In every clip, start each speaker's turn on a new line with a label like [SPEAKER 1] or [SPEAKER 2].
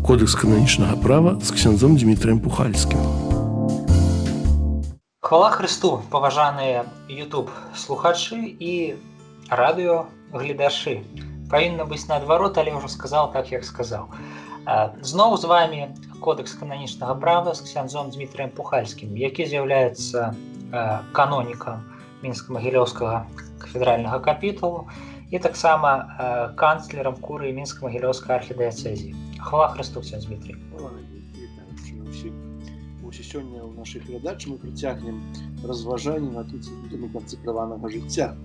[SPEAKER 1] Кодекс кананічнага права з ксяндзом Дмітрыем Пухальскім.
[SPEAKER 2] Хвала Христу, паважаныя YouTube-слухачы і радыёгледачы. Павінна быць наадварот, але ўжо сказаў так, як сказаў. Зноў з вами Кодекс кананічнага права з ксяндзом Дмітрыем Пухальскім, які з'яўляецца канонікам Мінска-Магілёўскага кафедральнага капітулу і таксама канцлерам курыі Мінска-Магілёўскай архідыяцэзіі. Хвала Христу, ксяндз Дмітрый.
[SPEAKER 3] Сёння ў нашай перадачы мы прыцягнем разважанні над інстытутамі канцэкраванага жыцця.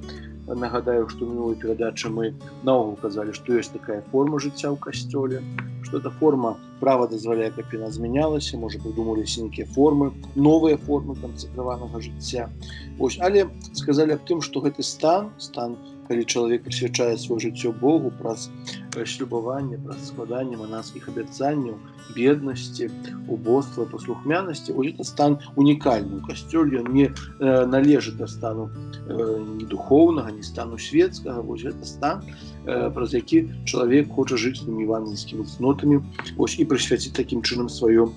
[SPEAKER 3] Нагадаю, што ў мінулай перадачы мы наогул казалі, што ёсць такая форма жыцця ў касцёле, што эта форма права дазваляе, каб яна змянялася, можа прыдумаліся нейкія формы, новыя формы канцэкраванага жыцця. Але сказалі аб тым, што гэты стан, калі чалавек прысвячае сваё жыццё Богу праз шлюбаванне, праз складанне манаскіх абяцанняў, беднасці, убоства, паслухмянасці, гэта стан унікальны ў касцёле, ён не належыць да стану ні духоўнага, ні стану свецкага, гэта стан, праз які чалавек хоча жыць тымі евангельскімі цнотамі і прысвяціць такім чынам сваё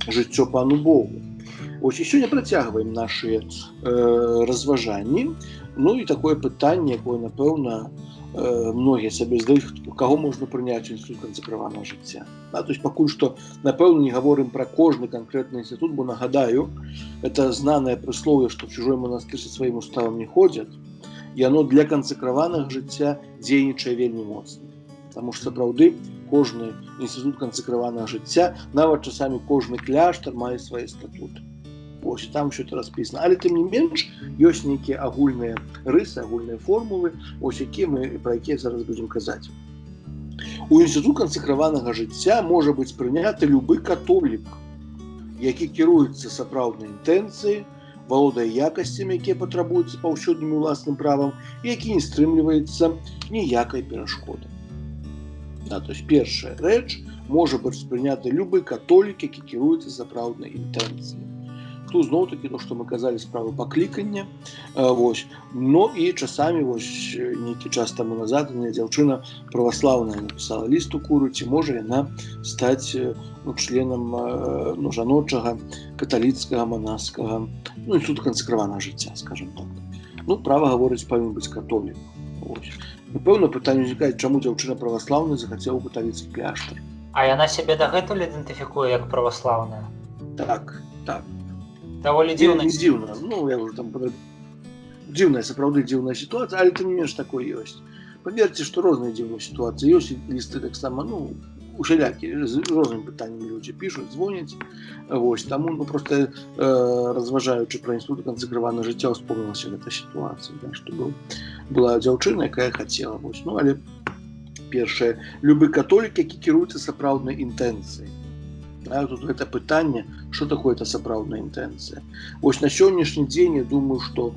[SPEAKER 3] жыццё Пану Богу. І сёння працягваем нашыя разважанні. І такое пытанне, якое, напэўна, многія сабе здаюць, каго можна прыняць у інстытут канцэкраванага жыцця. Пакуль што, напэўна, не гаворым пра кожны канкрэтны інстытут, бо нагадаю, это знанае прыслоўе, што в чужой манастыр са сваім уставам не ходзяць, і яно для канцэкраванага жыцця дзейнічае вельмі моцна. Таму што сапраўды кожны інстытут канцэкраванага жыцця, нават часамі кожны кляштар мае свае статуты. Там ўсё это распісана. Але тым не менш, ёсць нейкія агульныя рысы, агульныя формулы, пра якія зараз будзем казаць. У інстытут канцэкраванага жыцця можа быць прыняты любы католік, які кіруецца сапраўднай інтэнцыяй, валодае якасцямі, якія патрабуюцца паўсюдным і ўласным правам, і які не стрымліваецца ніякай перашкоды. Першая рэч, можа быць прыняты любы католік, які кіруецца сапраўднай інтэнцыяй. Тут зноў-такі то, што мы казалі, справа паклікання. І часамі, нейкі час таму назад, дзяўчына праваслаўная напісала ліст у куру, ці можа яна стаць членам жаночага, каталіцкага, манаскага, інстытута канцэкраванага жыцця, скажам так. Права гаворыць, павінен быць католік. Напэўна, пытанне ўзнікае, чаму дзяўчына праваслаўная захацела ў каталіцкі кляштар.
[SPEAKER 2] А яна сябе дагэтуль ідэнтыфікуе як праваслаўная?
[SPEAKER 3] Так.
[SPEAKER 2] Даволі дзіўна.
[SPEAKER 3] Дзіўная, сапраўды дзіўная сітуацыя, але тым не менш такое ёсць. Паверце, што розныя дзіўныя сітуацыі ёсць, лісты таксама, усялякія, з рознымі пытаннямі людзі пішуць, звоняць. Таму проста разважаючы пра інстытут канцэкраванага жыцця, успомнілася гэта сітуацыя, што была дзяўчына, якая хацела. Але першае, любы католік, які кіруецца сапраўднай інтэнцыяй. Тут гэта пытанне, што такое это сапраўдная інтэнцыя. На сённяшні дзень, я думаю, што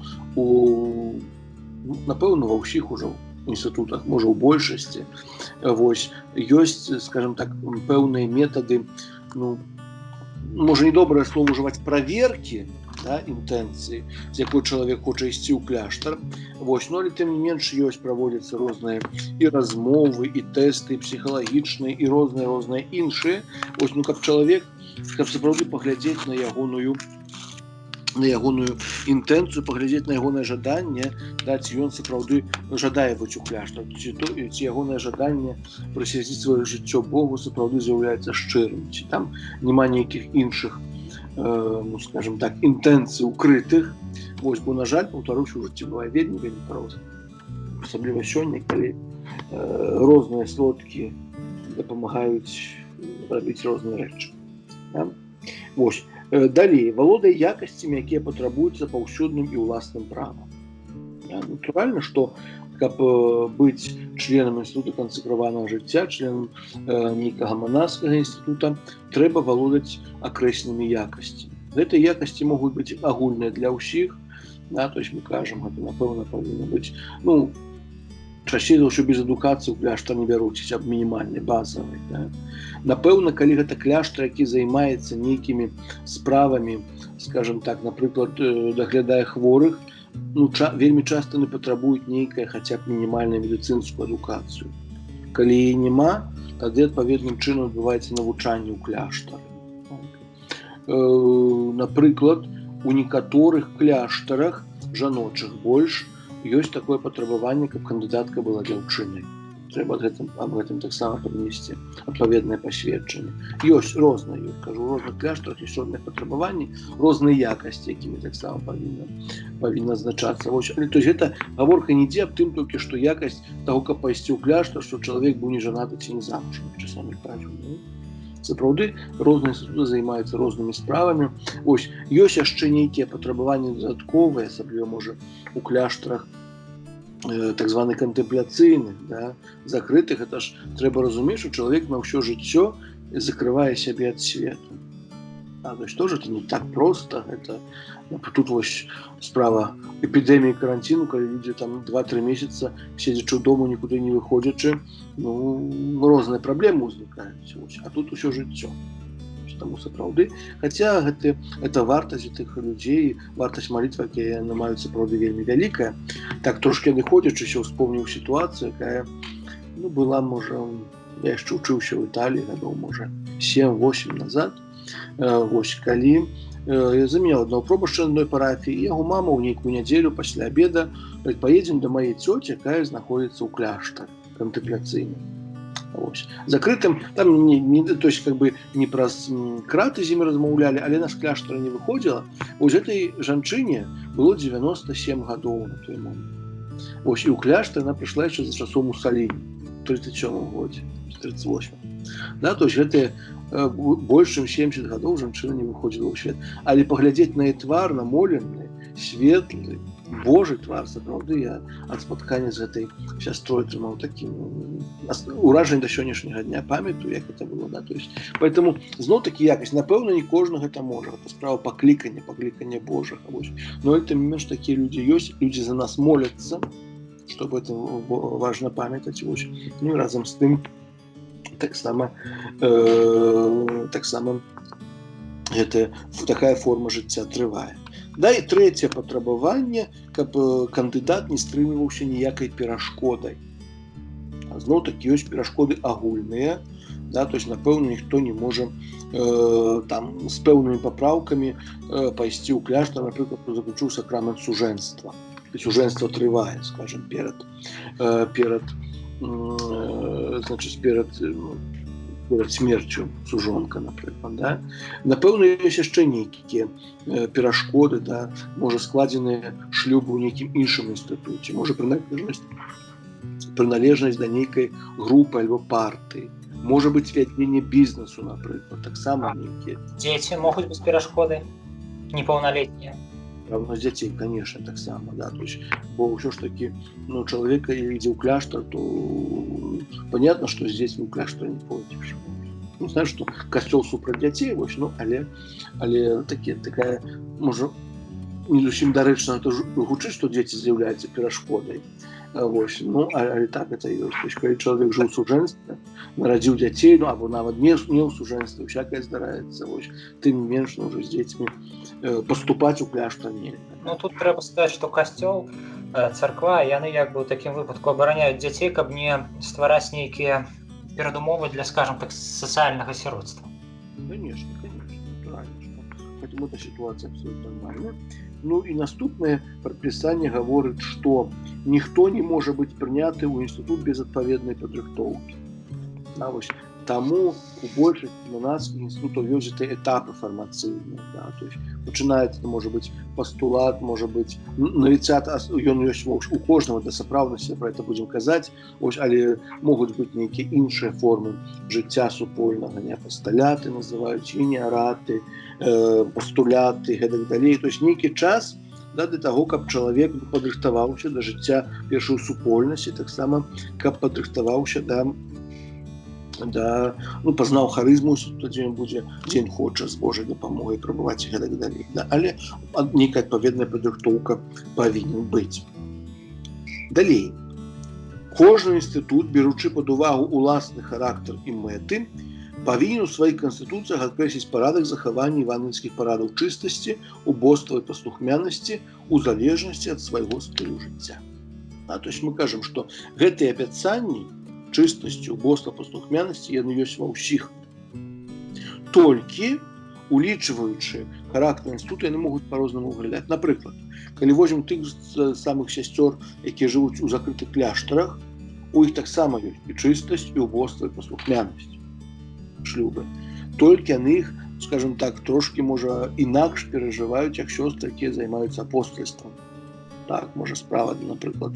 [SPEAKER 3] напэўна, ва ўсіх ужо інстытутах, можа ў большасці, ёсць, скажем так, пэўныя метады, можа не добрае слово ўжываць, праверкі інтэнцыі, з якой чалавек хоча ісці ў кляштар. Але тым не менш праводзяцца розныя і размовы, і тэсты, і псіхалагічныя, і розныя іншыя. Каб чалавек, каб сапраўды паглядзець на ягоную інтэнцыю, паглядзець на ягонае жаданне, ці ён сапраўды жадае быць у кляштар, ці ягонае жаданне прысвяціць сваё жыццё Богу сапраўды з'яўляецца шчырым, ці там няма нейкіх іншых, скажем так, інтэнцый укрытых. Бо, на жаль, паўтаруся, у жыцці бывае вельмі проста. Асабліва сёння, калі розныя сродкі дапамагаюць рабіць розныя рэчы. Далей, валодае якасцямі, якія патрабуюцца паўсюдным і ўласным правам. Натуральна, што каб быць членам інстытута канцэкраванага жыцця, членам нейкага манаскага інстытута, трэба валодаць акрэсленымі якасцямі. Гэтыя якасці могуць быць агульныя для ўсіх, мы кажам, гэта, напэўна, павінна быць, часцей за ўсё без адукацыі ў кляштар не бяруць, аб мінімальнай, базавай. Напэўна, калі гэта кляштар, які займаецца нейкімі справамі, скажам так, напрыклад, даглядае хворых, вельмі часта не патрабуюць нейкая хаця б мінімальную медыцынскую адукацыю. Калі яе няма, тады адпаведным чынам адбываецца навучанне ў кляштары. Напрыклад, у некаторых кляштарах жаночых больш ёсць такое патрабаванне, каб кандыдатка была дзяўчынай. Трэба аб гэтым таксама прынесці адпаведнае пасведчанне. Ёсць розныя, кажу, у розных кляштарах ёсць розныя патрабаванні, розныя якасці, якімі таксама павінна азначацца. То есть гэта гаворка не ідзе аб тым толькі, што якасць таго, каб пайсці ў кляштар, што чалавек быў не жанаты ці не замужам, часамі правільна. Сапраўды, розныя інстытуты займаюцца рознымі справамі. Ёсць яшчэ нейкія патрабаванні дадатковыя, асабліва, можа, у кляштарах так званы кантэмпляцыйных, да, закрытых. Это ж трэба разумець, што чалавек на ўсё жыццё закрывае сябе ад свету. То есть тоже это не так просто. Тут вось справа эпідэміі каранціну, калі людзі там 2-3 месяца седзячы ў дому, нікуды не выходзячы, розныя праблемы ўзнікаюць. А тут усё жыццё. Таму сапраўды, хаця гэта вартасць тых людзей, вартасць малітвы, якія яны маюць сапраўды вельмі вялікая. Так трошкі адыходзячыся, успомніў сітуацыю, якая была, можа, я яшчэ вучыўся ў Італіі гадоў, можа, 7-8 назад. Калі я замяняў аднаго пробашча на адной парафіі, і яго мама ў нейкую нядзелю пасля абеда паедзем да маёй цёці, якая знаходзіцца ў кляштары кантэмпляцыйным. Закрытым, там то есть как бы не праз краты з імі размаўлялі, але наш кляштар не выходзіла. Гэтай жанчыне было 97 гадоў на той момент. І ў кляштар яна прыйшла яшчэ за часоў Мусаліні, у 37 годзе, 38. То есть гэтыя больш чым 70 гадоў жанчына не выходзіла ў свет. Але паглядзець на яе твар, намолены, светлы, Божий твар, сапраўды, я ад спаткання з гэтай сястрой атрымаў такім уражанне да сённяшняга дня, памятаю, як гэта было. То есть, поэтому зноў-такі якасць, напэўна, не кожны гэта можа. Гэта справа паклікання Божага. Но тым не менш такія людзі ёсць, людзі за нас моляцца, што об этом важна памятаць. Ну і разам з тым таксама такая форма жыцця трывае. І трэцяе патрабаванне, каб кандыдат не стрымліваўся ніякай перашкодай. Зноў-такі ёсць перашкоды агульныя, то есть, напэўна, ніхто не можа з пэўнымі папраўкамі пайсці ў кляштар, напрыклад, заключыў сакрамент сужэнства. Сужэнства трывае, скажем, перад смерцю сужонка, напрыклад. Напэўна, ёсць яшчэ нейкія перашкоды, можа, складзеныя шлюбы ў нейкім іншым інстытуце, можа, прыналежнасць да нейкай групы альбо партыі, можа быць вядзенне бізнесу, напрыклад, таксама нейкія.
[SPEAKER 2] Дзеці могуць быць перашкоды непаўналетнія?
[SPEAKER 3] Равно з дзяцей, конечно, таксама, бо ўсё ж такі, чалавека ідзе ў кляштар, то понятно, што з дзецьмі ў кляштар не пойдзеш. Знаеш, што касцёл супраць дзяцей, але такая, можа, не зусім дарэчна гучыць, што дзеці з'яўляюцца перашкодай. Але так гэта ёсць. Калі чалавек жыў у сужэнстве, нарадзіў дзяцей, або нават не ў сужэнстве, всякае здараецца, тым менш з дзецьмі паступаць у кляштар нельга.
[SPEAKER 2] Тут трэба сказаць, што касцёл, царква, яны як бы ў такім выпадку абараняюць дзяцей, каб не ствараць нейкія перадумовы для, скажем так, сацыяльнага сіротства.
[SPEAKER 3] Конечно, натуральна. Поэтому эта ситуация абсолютно нормальная. І наступнае прадпісанне гаворыць, што ніхто не можа быць прыняты ў інстытут без адпаведнай падрыхтоўкі. Таму у большасці на нас інстытутаў ёсць этапы фармацыйныя. То есть пачынаецца, можа быць, пастулат, можа быць, навіцат, ён ёсць у кожнага да сапраўднасці, пра гэта будзем казаць, але могуць быць нейкія іншыя формы жыцця супольнага, апасталяты называюць, ініараты, пастуляты, гэтак далей. То есть нейкі час для таго, каб чалавек падрыхтаваўся да жыцця першай супольнасці, таксама каб падрыхтаваўся пазнаў харызму, дзе ён будзе, дзе ён хоча з Божай дапамогай прабываць і гэтак далей. Але нейкая адпаведная падрыхтоўка павінен быць. Далей. Кожны інстытут, беручы пад увагу уласны характар і мэты, павінен у сваіх канстытуцыях адкрэсліць парадак захавання івангельскіх парадаў чыстасці, убоства і паслухмянасці у залежнасці ад свайго стылю жыцця. То есть мы кажам, што гэтыя абяцанні чыстасці, убоства, паслухмянасці яны ёсць ва ўсіх. Толькі улічваючы характар інстытуту, яны могуць па-рознаму выглядаць. Напрыклад, калі возьмем тых самых сясцёр, якія жывуць у закрытых кляштарах, у іх таксама ёсць і чыстасць, і убоства, і паслухмянасць шлюбы. Толькі яны іх, скажем так, трошки, можа, інакш перажываюць, як сёстры, якія займаюцца апостальствам. Так, можа, справа, напрыклад,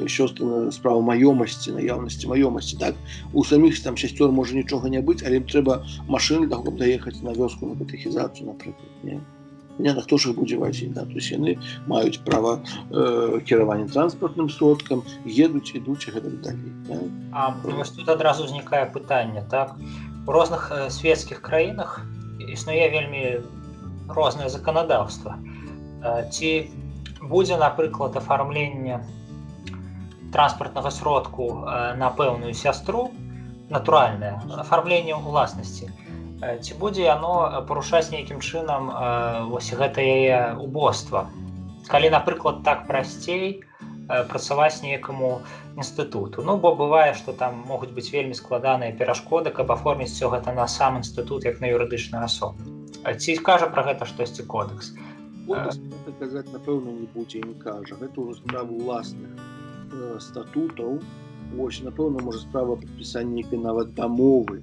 [SPEAKER 3] сёстры справа маёмасці, наяўнасці маёмасці. Так, у саміх там сясцёр можа нічога не быць, але ім трэба машыны, каб даехаць на вёску на катэхізацыю, напрыклад. Не, хто ж іх будзе вазіць, да? То есть яны маюць права кіравання транспартным сродкам, едуць, ідуць і гэтак далей. Да?
[SPEAKER 2] А вось тут адразу ўзнікае пытанне, так? У розных светскіх краінах існуе вельмі рознае заканадаўства. Ці будзе, напрыклад, афармленне транспартнага сродку на пэўную сястру, натуральнае, афармленне ўласнасці, ці будзе яно парушаць нейкім чынам вось гэта яе убоства? Калі, напрыклад, так прасцей працаваць нейкаму інстытуту. Ну, бо бывае, што там могуць быць вельмі складаныя перашкоды, каб аформіць усё гэта на сам інстытут, як на юрыдычную асобу. Ці кажа пра гэта штосьці кодекс?
[SPEAKER 3] Кодекс, гэта казаць, напэўна, не будзе і не кажа. Гэта ўжо справа ўласных статутаў. Вось, напэўна, можа справа падпісання нейкай нават дамовы,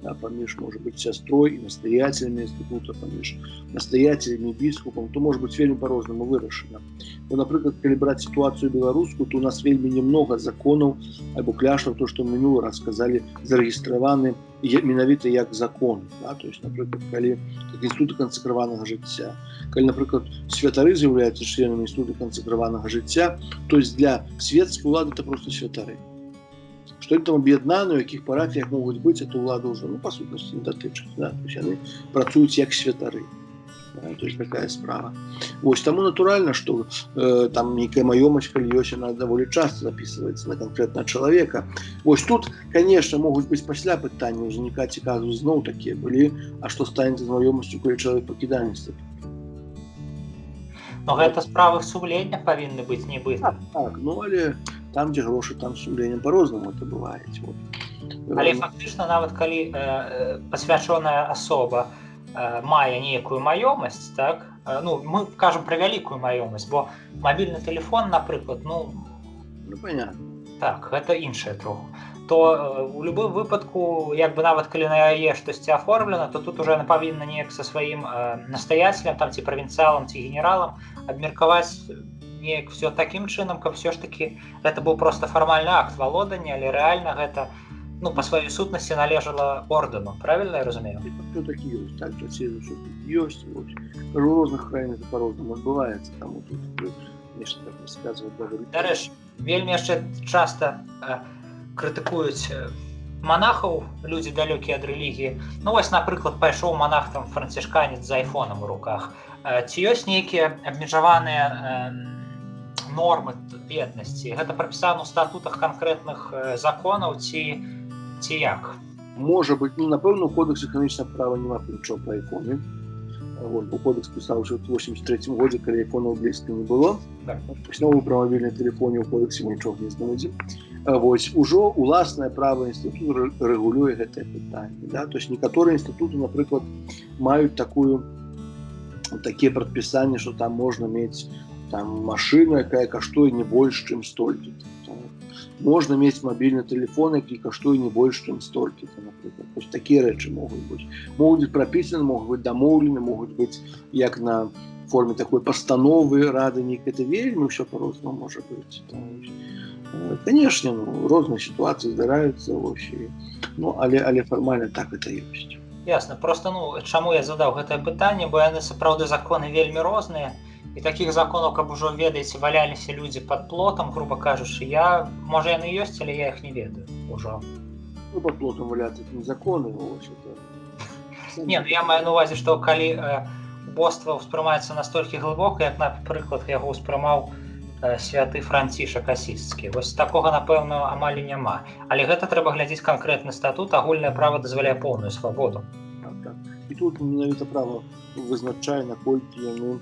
[SPEAKER 3] да, паміж, можа быць, сястрой і настаяцелямі інстытута, паміж настаяцелямі і біскупам, то можа быць вельмі па-рознаму вырашана. Бо, напрыклад, калі браць сітуацыю беларускую, то у нас вельмі немнога законаў альбо кляштараў, то, што мінулы раз сказалі, зарэгістраваны менавіта як закон. Да? То есть, напрыклад, калі інстытуты кансакраванага жыцця, калі, напрыклад, святары з'яўляюцца членамі інстытута кансакраванага жыцця, то есть для светскай улады это просто святары. Што там аб'яднаны, у якіх парафіях могуць быць, это ўлада ўжо, ну, па сутнасці, не датычыць. Да? То есть яны працуюць як святары. Да? То есть такая справа. Вось, таму натуральна, што там нейкая маёмасць, калі ёсць, яна даволі часта запісваецца на канкрэтнага чалавека. Вось тут, конечно, могуць быць пасля пытання ўзнікаць і казус зноў такія былі, а што станецца з маёмасцю, калі чалавек пакідае інстытут?
[SPEAKER 2] Но гэта справы сумлення павінны быць нібыта.
[SPEAKER 3] Так, ну але там, дзе грошы, там сумленнем па-рознаму это бывае. Вот.
[SPEAKER 2] Але фактычна, нават калі пасвячоная асоба мае нейкую маёмасць, так, ну, мы кажам пра вялікую маёмасць, бо мабільны тэлефон, напрыклад, ну,
[SPEAKER 3] понятно.
[SPEAKER 2] Так, гэта іншае троху. То у любым выпадку, як бы нават калі на яе штосьці аформлена, то тут уже яна павінна неяк са сваім настаяцелем, там, ці правінцыялам, ці генералам абмеркаваць неяк все такім чынам, каб все ж таки гэта быў просто фармальны акт валодання, але рэальна гэта, ну, па сваёй сутнасці належала ордэну. Правільна я разумею?
[SPEAKER 3] Все такі ёсць, так, ёсць. У розных краінах па-рознаму адбываецца, таму тут нешта так расказваць даволі.
[SPEAKER 2] Дарэчы, вельмі яшчэ часта крытыкуюць манахаў, людзі далёкія ад рэлігіі. Ну вось, напрыклад, пайшоў манах там францішканец з айфонам у руках. Ці ёсць нейкія абмежаваныя нормы беднасці? Гэта прапісана ў статутах канкрэтных законаў ці як?
[SPEAKER 3] Можа быць, ну, напэўна, у кодексе эканамічнага права няма нічога пра айфоны. Вот, бо кодекс пісаўся ў 83 годзе, калі айфонаў блізка не было. Зноў пра мабільныя тэлефоны ў кодексе мы нічога не знойдзем. Вось, ужо уласнае права інстытуту рэгулюе гэтае пытанне. Да? То есть некаторыя інстытуты, напрыклад, маюць такія прадпісанні, што там можна мець там машыну, якая каштуе не больш, чым столькі. Можна мець мабільны тэлефон, які каштуе не больш, чым столькі, напрыклад. То есть такія рэчы могуць быць. Могуць быць прапісаны, могуць быць дамоўлены, могуць быць як на форме такой пастановы, рады нейкай, это вельмі ўсё па-рознаму можа быць. Конечно, ну, розныя сітуацыі здараюцца, ну, але фармальна так это ёсць.
[SPEAKER 2] Ясна, просто, ну, чаму я задаў гэтае пытанне, бо яны сапраўды законы вельмі розныя, і такіх законаў, каб ужо, ведаеце, валяліся людзі пад плотам, груба кажучы, можа, яны ёсць, але я іх не ведаю ўжо.
[SPEAKER 3] Ну, пад плотам валяцца не законы, вось это.
[SPEAKER 2] Не, ну я маю на увазе, што калі убоства ўспрымаецца настолькі глыбока, як, напрыклад, яго ўспрымаў святы Францішак Асісцкі. Вось такога, напэўна, амаль няма. Але гэта трэба глядзець канкрэтны статут, агульнае права дазваляе поўную свабоду.
[SPEAKER 3] Так. І тут менавіта права вызначае, наколькі яны,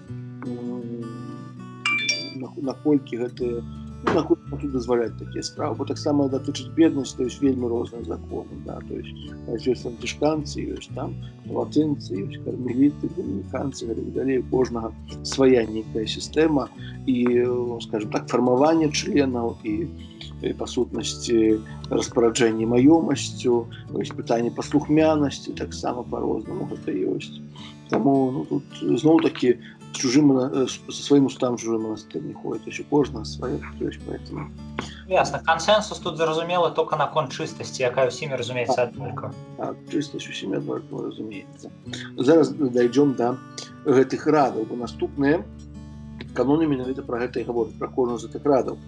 [SPEAKER 3] наколькі гэтыя Ну, наколькі тут дазваляць такія справы, бо таксама датычыць беднасць, то ёсць вельмі розныя законы, да, то ёсць францішканцы, ёсць там латынцы, ёсць кармеліты, дамініканцы, і далей, у кожнага свая нейкая сістэма і, скажем так, фармаванне членаў і па сутнасці распараджэння маёмасцю, ёсць пытанне паслухмянасці, таксама па-рознаму гэта ёсць. Таму, ну, тут зноў-такі со сваім уставам чужой манастыр не ходит, еще кожна свае, поэтому...
[SPEAKER 2] Ясно. Консенсус тут зразумелы только наконт чыстасці, якая ўсімі разумеецца аднолькава.
[SPEAKER 3] Так, чыстасць усімі аднолькава разумеецца. Зараз дайдзём да гэтых радаў, бо наступныя каноны менавіта пра гэта і гавораць, пра кожную з гэтых радаў.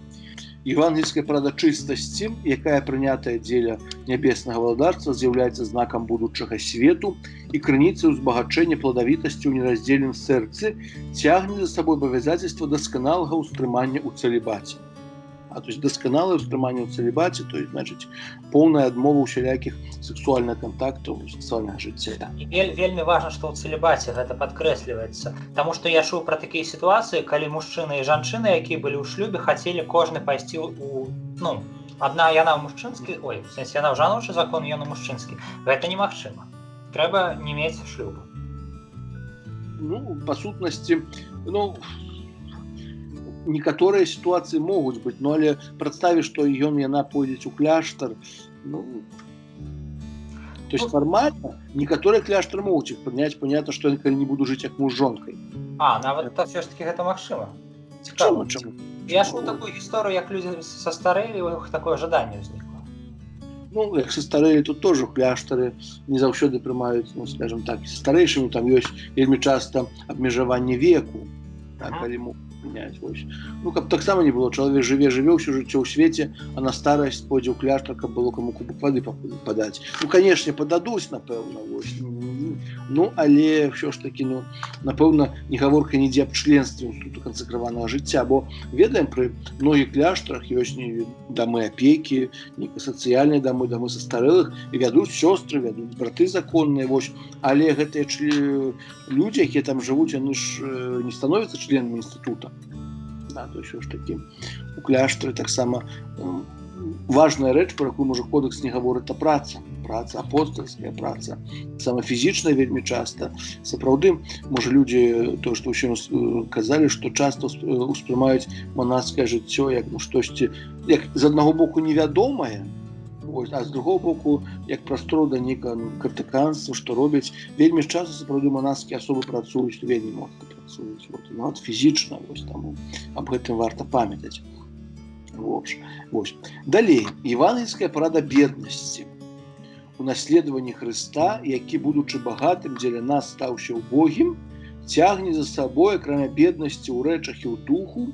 [SPEAKER 3] Евангельская парада чыстасці, якая прынятая дзеля нябеснага валадарства, з'яўляецца знакам будучага свету і крыніцай узбагачэння пладавітасці ў нераздзельным сэрцы, цягне за сабой абавязацельства дасканалага ўстрымання ў цэлібаце. То есть дасканалае ўстрыманне ў цэлібаце, то есть, значыць, поўная адмова ўсялякіх сексуальных контактаў, сексуальнага жыцця.
[SPEAKER 2] І вельмі важна, што ў цэлібаце гэта падкрэсліваецца. Таму што я чуў пра такія сітуацыі, калі мужчыны і жанчыны, якія былі ў шлюбе, хацелі кожны пайсці у... Ну, адна яна ў мужчынскі... Ой, в сэнсе, яна ў жаночы закон, ён у мужчынскі. Гэта немагчыма. Трэба не мець шлюбу.
[SPEAKER 3] Ну, па сутнасці, ну... Некаторыя сітуацыі могуць быць, но але прадставіць, што яна пойдзе ў кляштар, ну, то есть фармальна некаторыя кляштары могуць іх прыняць, понятно, што я калі не буду жыць як муж з жонкай.
[SPEAKER 2] Нават так все ж таки гэта магчыма. Цікава.
[SPEAKER 3] Чаму?
[SPEAKER 2] Я чуў такую гісторыю, як людзі састарэлі, у іх такое жаданне ўзнікла.
[SPEAKER 3] Ну, як састарэлі, тут тоже кляштары не заўсёды прымаюць, ну, скажем так, з старэйшымі там ёсць вельмі часта абмежаванне веку, так, калі могуць прыняць. Ну, каб таксама не было, чалавек жыве ўсё жыццё ў свеце, а на старасць пойдзе ў кляштар, каб было каму кубок вады падаць. Ну, канешне, пададуць, напэўна, ну, але ўсё ж такі, ну, напэўна, не гаворка нідзе аб членстве інстытуту кансакраванага жыцця, бо ведаем, пры многіх кляштарах ёсць дамы апекі, нейкія сацыяльныя дамы састарэлых, і вядуць сёстры, вядуць браты законныя, але гэтыя людзі, якія там жывуць, яны ж не становяцца членамі інстытута. Да, то ўсё ж такі у кляштары таксама важная рэч, пра якую, можа, кодэкс не гаворыць, праца, апостальская праца, сама фізічная вельмі часта. Сапраўды, можа, людзі, то, што ўсё казалі, што часта ўспрымаюць манаскае жыццё як, ну, штосьці, як з аднаго боку невядомае, а з другого боку, як прастору да нейкага крытыканства, што робяць. Вельмі часта, сапраўды, манаскія асобы працуюць, вельмі моцна працуюць. Нават фізічна, таму аб гэтым варта памятаць. Далей, евангельская парада беднасці. У наследаванні Хрыста, які, будучы багатым, дзеля нас стаўся убогім, цягне за сабой, акрамя беднасці ў рэчах і ў духу,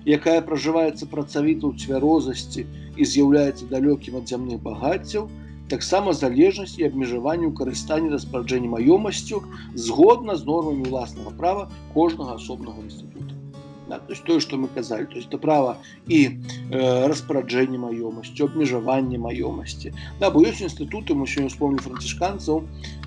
[SPEAKER 3] якая пражываецца працавіта ў цвярозасці і з'яўляецца далёкім ад зямных багаццяў, таксама залежнасць і абмежаванне ў карыстанні распараджэння маёмасцю згодна з нормамі ўласнага права кожнага асобнага інстытута. Да, то есть тое, што мы казалі, то есть это права і распараджэння маёмасцю, абмежаванне маёмасці. Да, бо ёсць інстытуты, мы сёння вспомнім францішканцаў,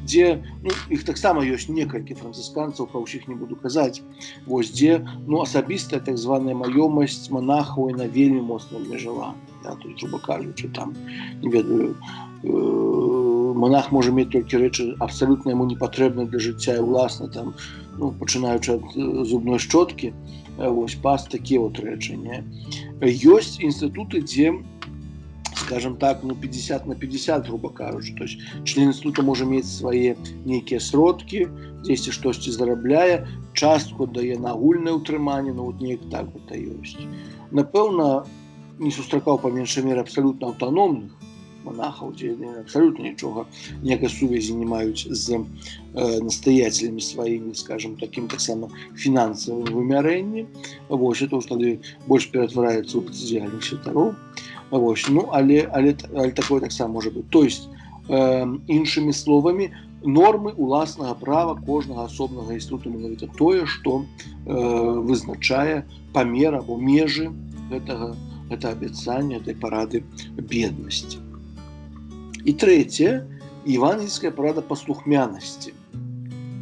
[SPEAKER 3] дзе, ну, іх таксама ёсць некалькі францысканцаў, пра ўсіх не буду казаць, дзе, ну, асабістая так званая маёмасць монахаў на вельмі моцна абмежавана. Да, то есть, грубо кажучы, там, не ведаю, монах можа мець толькі рэчы абсалютна яму непатрэбныя для жыцця і ўласна, там, ну, пачынаючы ад зубной шчоткі, пас, такія рэчы, не? Ёсць інстытуты, дзе, скажем так, ну, 50 на 50, грубо кажучы, то есть член інстытута можа мець свае нейкія сродкі, дзесьці штосьці зарабляе, частку дае на агульнае ўтрыманне, ну, неяк так гэта ёсць. Напэўна, не сустракаў па меншай меры абсалютна аўтаномных монахаў, дзе абсалютна нічога, ніякай сувязі не маюць з настаяцелямі сваімі, скажем, такім таксама фінансавым вымярэнні. Это ўж тады больш ператвараецца ў працэдыяльных святароў. Ну, але такое таксама можа быць. То есть, іншымі словамі, нормы уласнага права кожнага асобнага інстытута менавіта тое, што вызначае памер або межы гэта абяцання, этой парады беднасці. І трэцяе, евангельская парада паслухмянасці.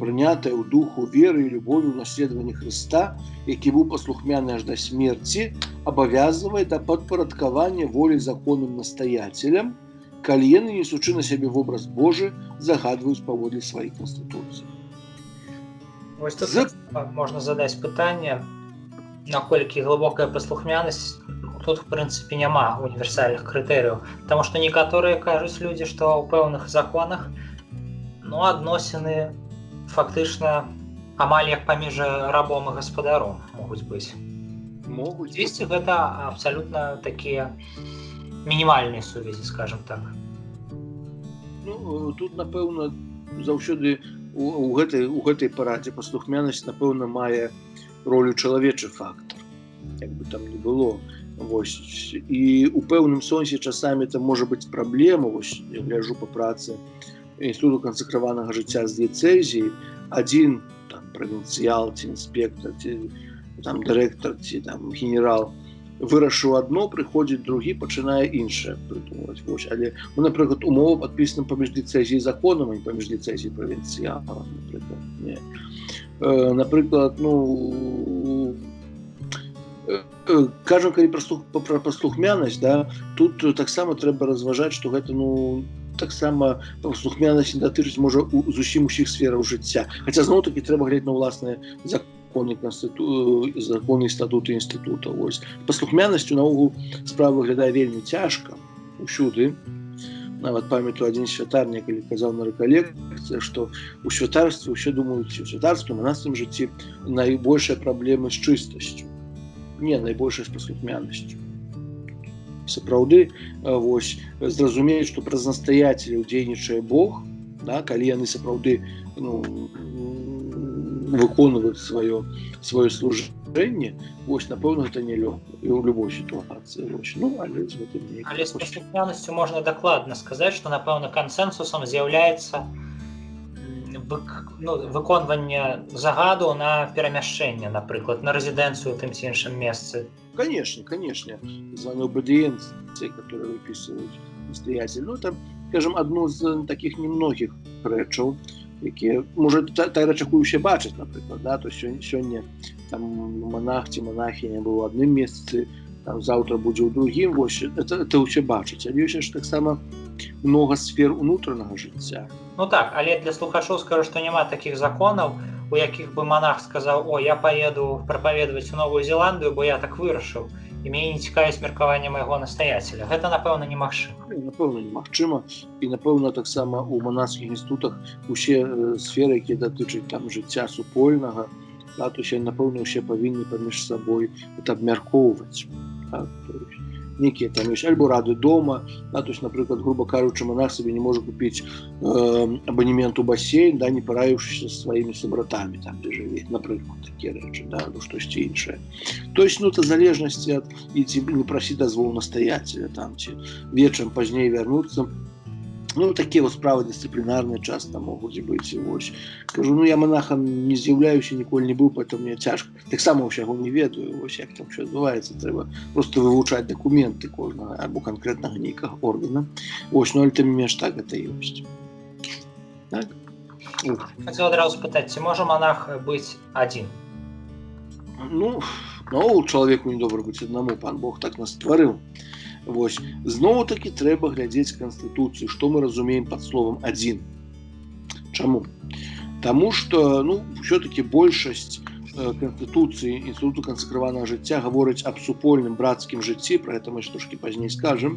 [SPEAKER 3] прынятая ў духу веры і любові ў наследаванні Хрыста, які быў паслухмяны аж да смерці, абавязвае да падпарадкавання волі законным настаяцелям, калі яны, несучы на сябе вобраз Божы, загадваюць паводле сваіх канстытуцый.
[SPEAKER 2] Вось тут можна задаць пытанне, наколькі глыбокая паслухмянасць. Тут, в прынцыпе, няма універсальных крытэрыяў, таму што некаторыя кажуць людзі, што ў пэўных законах адносіны фактычна амаль як паміж рабом і гаспадаром могуць быць. Дзесьці гэта абсалютна такія мінімальныя сувязі, скажем так.
[SPEAKER 3] Тут, напэўна, заўсёды у гэтай парадзе паслухмянасць, напэўна, мае ролю чалавечы фактар, як бы там не было. І у пэўным сэнсе часамі это можа быць праблема. Я гляджу па працы Інстытуту кансакраванага жыцця з дыяцэзіі, адзін правінцыял ці інспектор, ці дырэктар, ці генерал вырашыў адно, прыходзіць другі, пачынае іншае прыдумваць. Але, напрыклад, умова падпісана паміж дыяцэзіяй і законам, а не паміж дыяцэзіяй і правінцыялам, напрыклад. Кажам, калі пра паслухмянасць, тут таксама трэба разважаць, што гэта таксама паслухмянасць не датычыць можа зусім усіх сфераў жыцця. Хаця зноў-такі трэба глядзець на ўласныя законы і статуты інстытута. Паслухмянасцю наогул справа выглядае вельмі цяжка усюды. Нават памятаю, адзін святар некалі казаў на рэкалекцыях, што ў святарстве ўсе думаюць, у святарстве, манаскім жыцці найбольшая праблема з чыстасцю. Не, найбольшая з паслухмянасцю. Сапраўды, зразумеюць, што праз настаяцеляў дзейнічае Бог, калі яны сапраўды выконваюць сваё служэнне, напэўна, гэта нелёгка і ў любой сітуацыі.
[SPEAKER 2] Але з паслухмянасцю можна дакладна сказаць, што, напэўна, кансэнсусам з'яўляецца выконванне загаду на перамяшчэнне, напрыклад, на рэзідэнцыю ў тым ці іншым месцы.
[SPEAKER 3] Конечно. Звание обыдиенции, которые выписывают настоятель. Это, скажем, одно з таких немногих рэчаў, якія, можа, та рэч, якую ўсе бачаць, напрыклад, то сёння там монах ці монахіня быў у адным месцы, там заўтра будзе ў другім, это ўсе бачаць. Але ёсць таксама много сфер унутранага жыцця.
[SPEAKER 2] Але для слухачоў скажу, што няма такіх законаў, у якіх бы монах сказаў: я паеду прапаведаваць у Новую Зеландыю, бо я так вырашыў, і мяне не цікавіць меркаванне майго настаяцеля. Гэта, напэўна, немагчыма.
[SPEAKER 3] Напэўна, немагчыма. І, напэўна, таксама у манаскіх інстытутах усе сферы, якія датычаць жыцця супольнага, напэўна, усе павінны паміж сабой абмяркоўваць. Некія там ёсць альбо рады дома, напрыклад, грубо кажучы, монах сабе не можа купіць абанемент у басейн, не параіўшыся са сваімі сабратамі, там, дзе жыве, напрыклад, такія рэчы, штосьці іншае. То есть, это залежнасці ад, і ці не прасіць дазвол настаяцеля, ці вечарам пазней вярнуцца. Такія справы дысцыплінарныя часта могуць быць. Кажу, я монахам не з'яўляюся, ніколі не быў, поэтому мне цяжка. Таксама ўсяго не ведаю, як там що адбываецца. Трэба проста вывучаць дакументы кожнага або канкрэтнага нейкага органа. Але тым не менш так гэта ёсць.
[SPEAKER 2] Хацеў адразу спытаць, ці можа монах быць адзін?
[SPEAKER 3] Чалавеку недобра быць аднаму, пан Бог так нас стварыў. Зноў-такі трэба глядзець канстытуцыю, што мы разумеем пад словам адзін. Чаму? Таму што, ўсё-такі большасць канстытуцыі Інстытуту кансакраванага жыцця гаворыць аб супольным брацкім жыцці, пра гэта мы трошкі пазней скажам.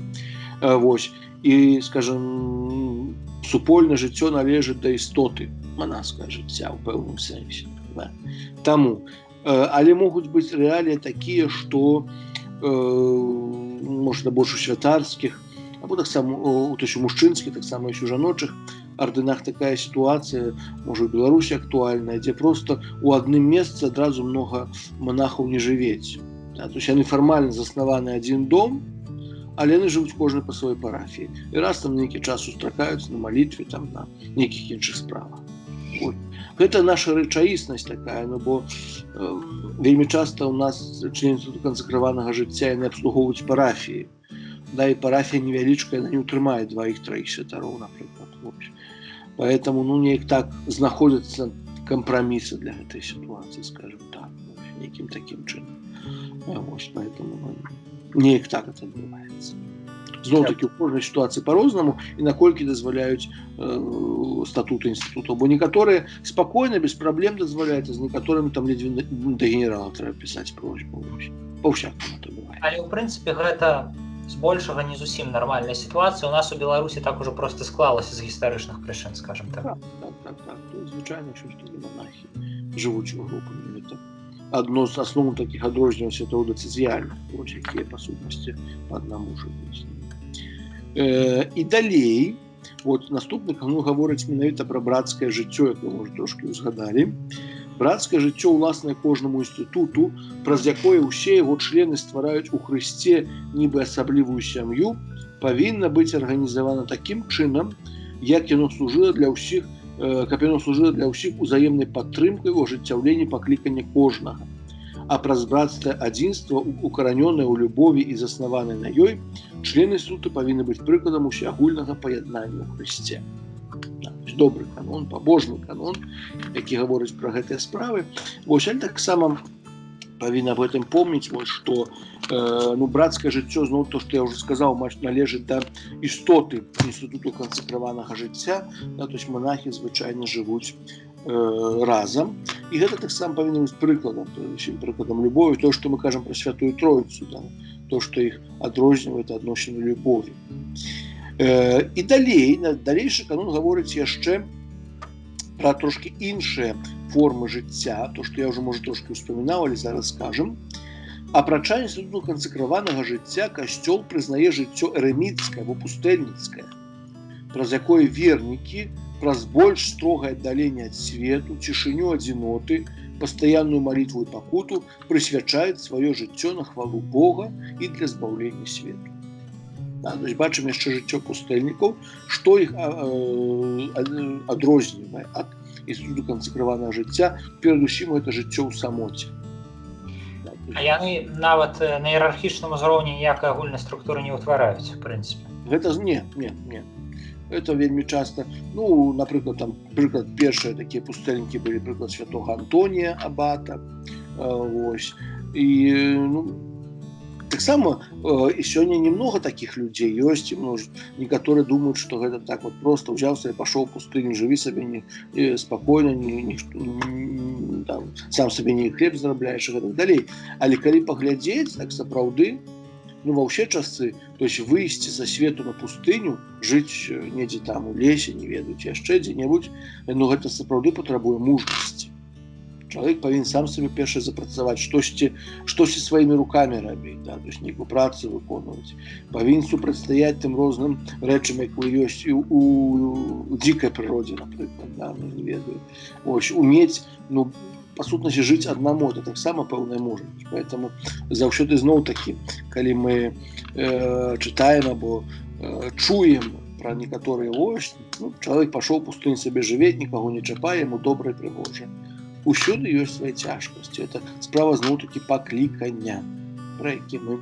[SPEAKER 3] І, скажам, супольнае жыццё належыць да істоты манаскага жыцця ў пэўным сэнсе. Таму. Але могуць быць рэаліі такія, што можна больш у святарскіх, або таксама у мужчынскіх, таксама і у жаночых ардынах такая сітуацыя, можа, у Беларусі актуальная, дзе проста у адным месцы адразу многа монахаў не жывець. То есть яны фармальна заснаваны адзін дом, але яны жывуць кожны па сваёй парафіі. І раз там нейкі час сустракаюцца на малітве, на нейкіх іншых справах. Гэта наша рэчаіснасць такая, бо вельмі часта ў нас члены Інстытуту кансакраванага жыцця яны абслугоўваюць парафіі. І парафія невялічкая, яна не ўтрымае 2-3 святароў, напрыклад. Поэтому, неяк так знаходзяцца кампрамісы для гэтай сітуацыі, скажем так, нейкім такім чынам. Вось, поэтому неяк так это адбываецца. Зноў-такі ў кожнай сітуацыі па-рознаму і наколькі дазваляюць статуты інстытутаў, бо некаторыя спакойна, без праблем дазваляюць, а з некаторымі там ледзьве да генерала трэба пісаць просьбу. Па-ўсякаму это бывае.
[SPEAKER 2] Але ў прынцыпе гэта збольшага не зусім нармальная сітуацыя. У нас у Беларусі так ужо проста склалася з гістарычных прычын, скажем так.
[SPEAKER 3] Так. То звычайна ўсё, што монахі жывуць у групамі. Это адно з асноўных такіх адрозненняў святоўдацызіяльных, якія па сутнасці па аднаму жывуць. І далей, вот наступны канон гаворыць менавіта пра брацкае жыццё, як вы, можа, трошкі ўзгадалі. Брацкае жыццё ўласнае кожнаму інстытуту, праз якое ўсе яго члены ствараюць у Хрысце нібы асаблівую сям'ю, павінна быць арганізавана такім чынам, як яно служыла для ўсіх, каб яно служыла для ўсіх узаемнай падтрымкай у ажыццяўленні паклікання кожнага. А праз брацкае адзінства, укаранёнае ў любові і заснаванае на ёй, члены інстытута павінны быць прыкладам усеагульнага паяднання ў Хрысце. Добры канон, пабожны канон, які гаворыць пра гэтыя справы. Вось, але таксама павінна аб гэтым помніць, што брацкае жыццё, зноў то, што я ўжо сказаў, належыць да істоты інстытуту кансакраванага жыцця, то есть монахі звычайна жывуць разам. І гэта таксама павінна быць прыкладам любові, то, што мы кажам пра Святую Троіцу, то, што іх адрознівае адносіны любові. І далейшы канон гаворыць яшчэ пра трошкі іншыя формы жыцця, то, што я ўжо, можа, трошкі ўспамінаў, але зараз скажам. Апрача інстытуту кансакраванага жыцця, касцёл прызнае жыццё эрэміцкае або пустэльніцкае, праз якое вернікі праз больш строгае аддаленне ад свету, цішыню адзіноты, пастаянную малітву і пакуту прысвячаюць сваё жыццё на хвалу Бога і для збаўлення свету. То есть бачым яшчэ жыццё пустэльнікаў, што іх адрознівае ад інстытуту кансакраванага жыцця, перадусім гэта жыццё ў самоце.
[SPEAKER 2] А яны нават на іерархічным узроўні ніякай агульнай структуры не ўтвараюць, в прынцыпе.
[SPEAKER 3] Гэта не. Это вельмі часта, напрыклад, там прыклад першыя такія пустэльнікі былі прыклад святога Антонія абата. Вось. І таксама сёння немного такіх людзей ёсць, некаторыя думаюць, што гэта так вот просто ўзяўся і пашоў у пустыню, жыві сабе спакойна, сам сабе не хлеб зарабляеш і гэтак далей. Але калі паглядзець, так сапраўды, ва ўсе часы, то есть выйсці за свету на пустыню, жыць недзе там у лесе, не ведаюць, яшчэ дзе-небудзь, гэта сапраўды патрабуе мужнасці. Чалавек павінен сам сабе першае запрацаваць, штосьці сваімі рукамі рабіць, то есть нейкую працу выконваць. Павінен супрацьстаяць тым розным рэчам, якія ёсць у дзікай прыродзе, напрыклад, не ведаю. Умець, па сутнасці жыць аднаму, это таксама пэўная мужнасць. Поэтому заўсёды зноў-такі, калі мы чытаем або чуем пра некаторыя войны, чалавек пашоў у пустыню сабе жыве, нікаго не чапае, яму добра і прыгожа. Усюды ёсць свае цяжкасці. Это справа зноў-такі паклікання, пра які мы.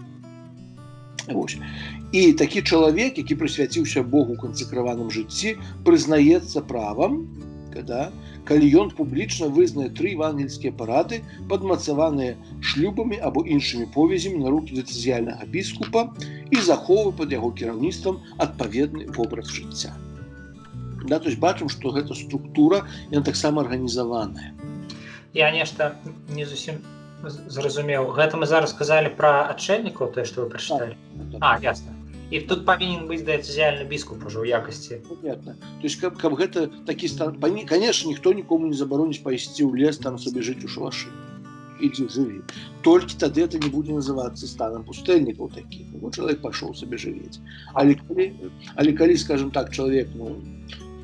[SPEAKER 3] І такі чалавек, які прысвяціўся Богу ў кансакраваным жыцці, прызнаецца правам, калі ён публічна вызнае 3 евангельскія парады, падмацаваныя шлюбамі або іншымі повязямі на рукі дэцызіяльнага біскупа і захоўвае пад яго кіраўніцтвам адпаведны вобраз жыцця. То есть бачым, што гэта структура, яна таксама арганізаваная.
[SPEAKER 2] Я нешта не зусім зразумеў. Гэта мы зараз сказалі пра адшэльнікаў, тое, што вы прачыталі? Ясна. І тут павінен быць дэцызіяльны біскуп ужо ў якасці.
[SPEAKER 3] Понятно. То есть, каб гэта такі стан... Конечно, ніхто нікому не забароніць пайсці ў лес, там сабе жыць у шалашы. Ідзі, жыві. Толькі тады это не будзе называцца станам пустэльнікаў такіх. Чалавек пашоў сабе жывець. Але калі, скажем так, чалавек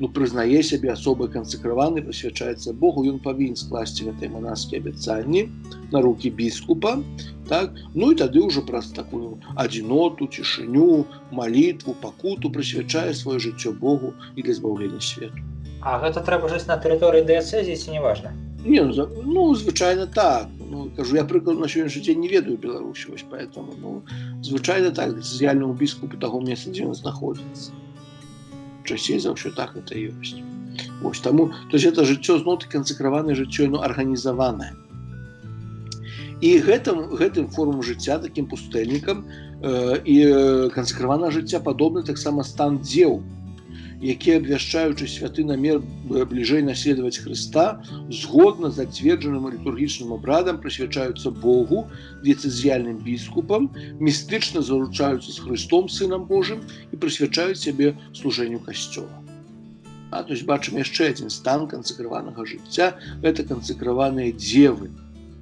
[SPEAKER 3] прызнае сябе асобай кансакраванай, прысвячаецца Богу, ён павінен скласці гэтыя манаскія абяцанні на рукі біскупа, і тады ўжо праз такую адзіноту, цішыню, малітву, пакуту прысвячае сваё жыццё Богу і для збаўлення свету.
[SPEAKER 2] А гэта трэба жыць на тэрыторыі дыяцэзіі ці не важна?
[SPEAKER 3] Звычайна так. Кажу, я прыклад на сённяшні дзень не ведаю Беларусі, поэтому, звычайна так, дэцызіяльнаму біскупу таго месца, дзе ён знаходзіцца. Часцей за ўсё так это ёсць. Вось, таму, то есть это жыццё зноў-такі канцэкраванае жыццё, яно арганізаванае. І гэтым формам жыцця, такім пустэльнікам, і канцэкраванае жыцця падобны таксама стан дзеў, якія, абвяшчаючы святы намер бліжэй наследаваць Хрыста, згодна з зацверджаным літургічным абрадам прысвячаюцца Богу, дыяцэзіяльным біскупам, містычна заручаюцца з Хрыстом, Сынам Божым, і прысвячаюць сябе служэнню Касцёла. То есть бачым яшчэ адзін стан канцэкраванага жыцця, гэта канцэкраваныя дзевы.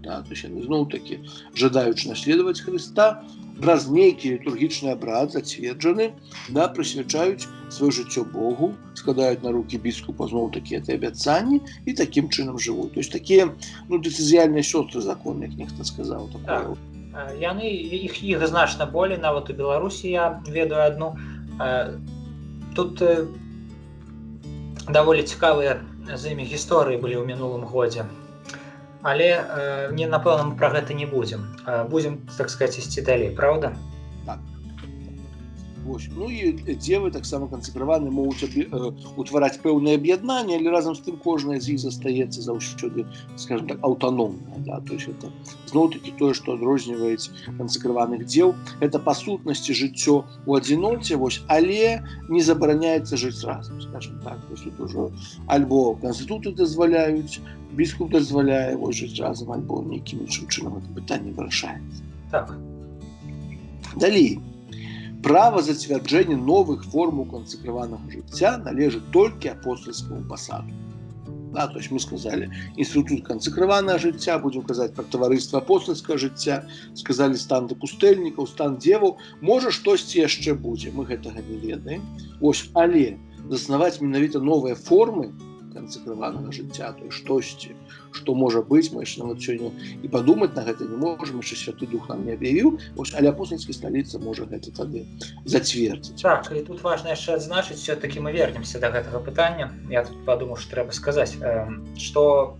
[SPEAKER 3] То есть яны зноў-такі, жадаючы наследаваць Хрыста, праз нейкі літургічны абрад зацверджаны, прысвячаюць сваё жыццё Богу, складаюць на рукі біскупа зноў-такі гэтыя абяцанні і такім чынам жывуць. То есть такія дыцэзіяльныя сёстры законы, як нехта сказаў.
[SPEAKER 2] Так. Яны, іх значна болей, нават у Беларусі я ведаю адну. Тут даволі цікавыя з імі гісторыі былі ў мінулым годзе. Але напэўна, мы пра гэта не будзем. Будзем, так сказаць, ісці далей, праўда?
[SPEAKER 3] Так. Ну і дзевы таксама канцэкраваны могуць утвараць пэўнае аб'яднанне, але разам з тым кожная з іх застаецца заўсёды, скажем так, аўтаномная. То есть это зноў-такі тое, што адрозніваюць канцэкраваных дзеў. Гэта па сутнасці жыццё ў адзіноце, але не забараняецца жыць разам, скажем так. То есть тут ужо альбо канстытуты дазваляюць, біскуп дазваляе жыць разам, альбо нейкім іншым чынам гэта пытанне вырашаецца.
[SPEAKER 2] Так.
[SPEAKER 3] Далей. Права зацвярджэння новых формаў канцэкраванага жыцця належыць толькі апостальскаму пасаду. То есть мы сказалі інстытут канцэкраванага жыцця, будзем казаць пра таварыства апостальскага жыцця, сказалі стан пустэльнікаў, стан дзеваў, можа штосьці яшчэ будзе, мы гэтага не ведаем. Але заснаваць менавіта новыя формы канцэкраванага жыцця, то есть штосьці, што можа быць, мы яшчэ нават сёння і падумаць на гэта не можам, яшчэ Святы Дух нам не аб'явіў, але апостальская сталіца можа гэта тады зацвердзіць.
[SPEAKER 2] Так, і тут важна яшчэ адзначыць, все-таки мы вернемся да гэтага пытання. Я тут падумаў, што трэба сказаць, што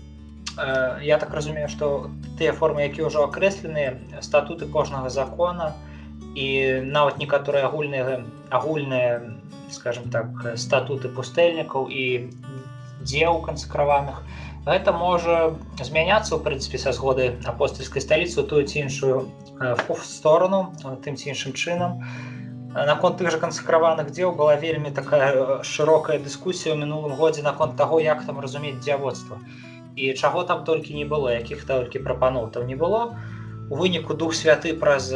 [SPEAKER 2] я так разумею, што тыя формы, якія ўжо акрэсленыя, статуты кожнага закона і нават некаторыя агульныя, скажем так, статуты пустэльнікаў і дзеў канцэкраваных, гэта можа змяняцца, ў прынцыпе, са згоды апостальскай сталіцы ў тую ці іншую сторону, тым ці іншым чынам. Наконт тых жа канцэкраваных дзеў была вельмі такая шырокая дыскусія ў мінулым годзе наконт таго, як там разумець дзявоцтва. І чаго там толькі не было, якіх толькі прапаноў там не было. У выніку Дух Святы праз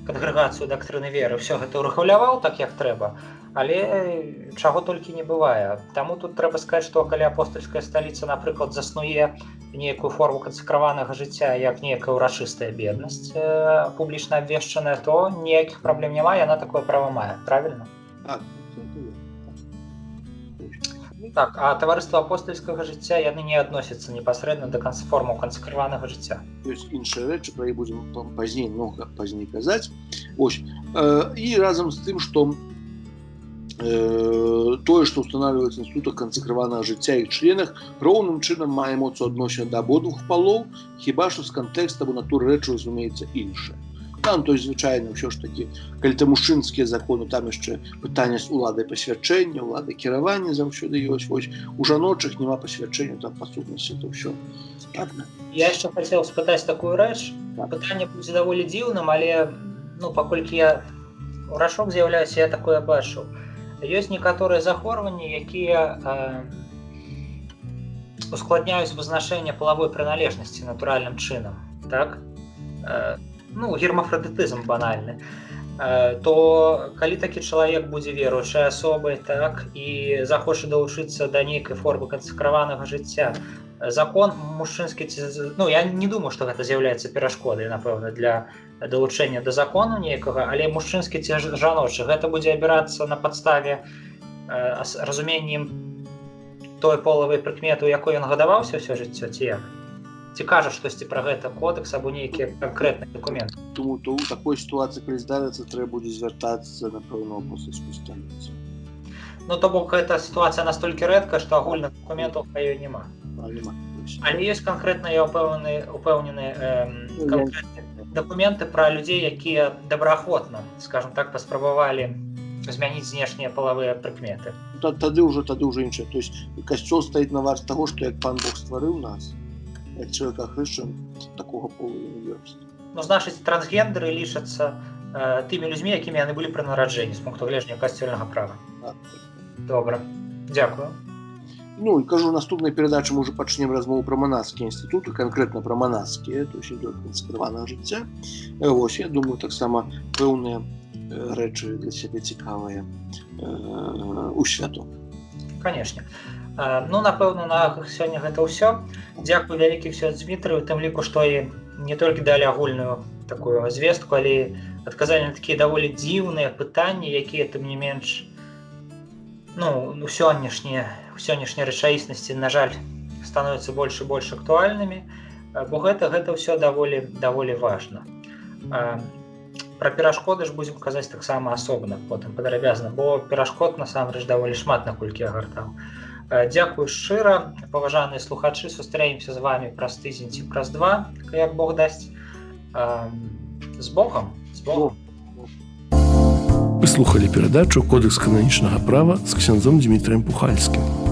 [SPEAKER 2] кангрэгацыю дактрыны веры ўсё гэта ўрэгуляваў так, як трэба. Але чаго толькі не бывае. Таму тут трэба сказаць, што калі апостальская сталіца, напрыклад, заснуе нейкую форму канцэкраванага жыцця як нейкая ўрачыстая беднасць публічна абвешчаная, то ніякіх праблем няма, яна такое права мае, правільна? Так, а таварыства апостальскага жыцця яны не адносяцца непасрэдна да формаў канцэкраванага жыцця.
[SPEAKER 3] Ёсць іншыя рэчы, пра іх будзем пазней, многа пазней казаць. І разам з тым, што тое, што ўстанавліваецца інстытут канцэкраванага жыцця і членах, роўным чынам мае моцу адносіна да абодвух палоў, хіба што з кантэкста або натуры рэчы разумеецца іншае. Там, то есть, звычайна, ўсё ж такі, калі там мужчынскія законы, там яшчэ пытанне з уладай пасвячэння, уладай кіравання заўсёды ёсць. У жаночых няма пасвячэння, там, па сутнасці, то ўсё.
[SPEAKER 2] Я яшчэ хацеў спытаць такую рэч. Пытанне будзе даволі дзіўным, але, паколькі я ўрачок з'яўляюся, я такое бачыў. Ёсць некаторыя захворванні, якія ускладняюць вызначэнне палавой прыналежнасці натуральным чынам, так? Гермафрадытызм банальны. То калі такі чалавек будзе веруючай асобай, так, і захоча далучыцца да нейкай формы канцэкраванага жыцця, закон мужчынскі, я не думаю, што гэта з'яўляецца перашкодай, напэўна, для далучэння да закону нейкага, але мужчынскі ці жаночы, гэта будзе абірацца на падставе разуменнем той полавай прыкметы, у якой ён гадаваўся ўсё жыццё, ці як? Ці кажа штосьці пра гэта кодекс або нейкія канкрэтныя дакументы?
[SPEAKER 3] Тому то ў такой сітуацыі, калі здарыцца, трэба будзе звяртацца, напэўна, ў апостальскую сталіцу.
[SPEAKER 2] То бок гэта сітуацыя настолькі рэдка, што агульных дакументаў па ёй няма. Але ёсць канкрэтныя упэўненыя дакументы пра людзей, якія добраахвотна, скажем так, паспрабавалі змяніць знешнія палавыя прыкметы.
[SPEAKER 3] Тады ўжо іншае. То есть касцёл стаіць на варте таго, што як пан Бог стварыў нас, як чалавека хрышчан, такога полу не ёсць.
[SPEAKER 2] Ну, значыць, трансгендеры лічацца тымі людзьмі, якімі яны былі пры нараджэнні з пункту гледжання касцёльнага права. Добра, дзякую.
[SPEAKER 3] Ну, і кажу, у наступнай перадачы мы ўжо пачнем размову пра манасцкія інстытуты, канкрэтна пра манасцкія, то есть ідёт канцэкраванага жыцця. Вось, я думаю, таксама пэўныя рэчы для сябе цікавыя ў святу.
[SPEAKER 2] Канешне. Ну, напэўна, на сёння гэта ўсё. Дзякую вялікі ксёндз Дзмітрый, у тым ліку, што і не толькі далі агульную такую звестку, але адказалі на такія даволі дзіўныя пытанні, якія, тым не менш, у сённяшняй рэчаіснасці, на жаль, становяцца больш і больш актуальнымі, бо гэта ўсё даволі важна. Пра перашкоды ж будзем казаць таксама асобна, потым падрабязна, бо перашкод насамрэч даволі шмат, наколькі я гартаў. Дзякую шчыра, паважаныя слухачы, сустрэемся з вамі праз тыдзень ці праз 2, як Бог дасць. З Богом! З Богом!
[SPEAKER 1] Вы слухали перадачу «Кодекс кананічнага права» з ксяндзом Дмітрием Пухальскім.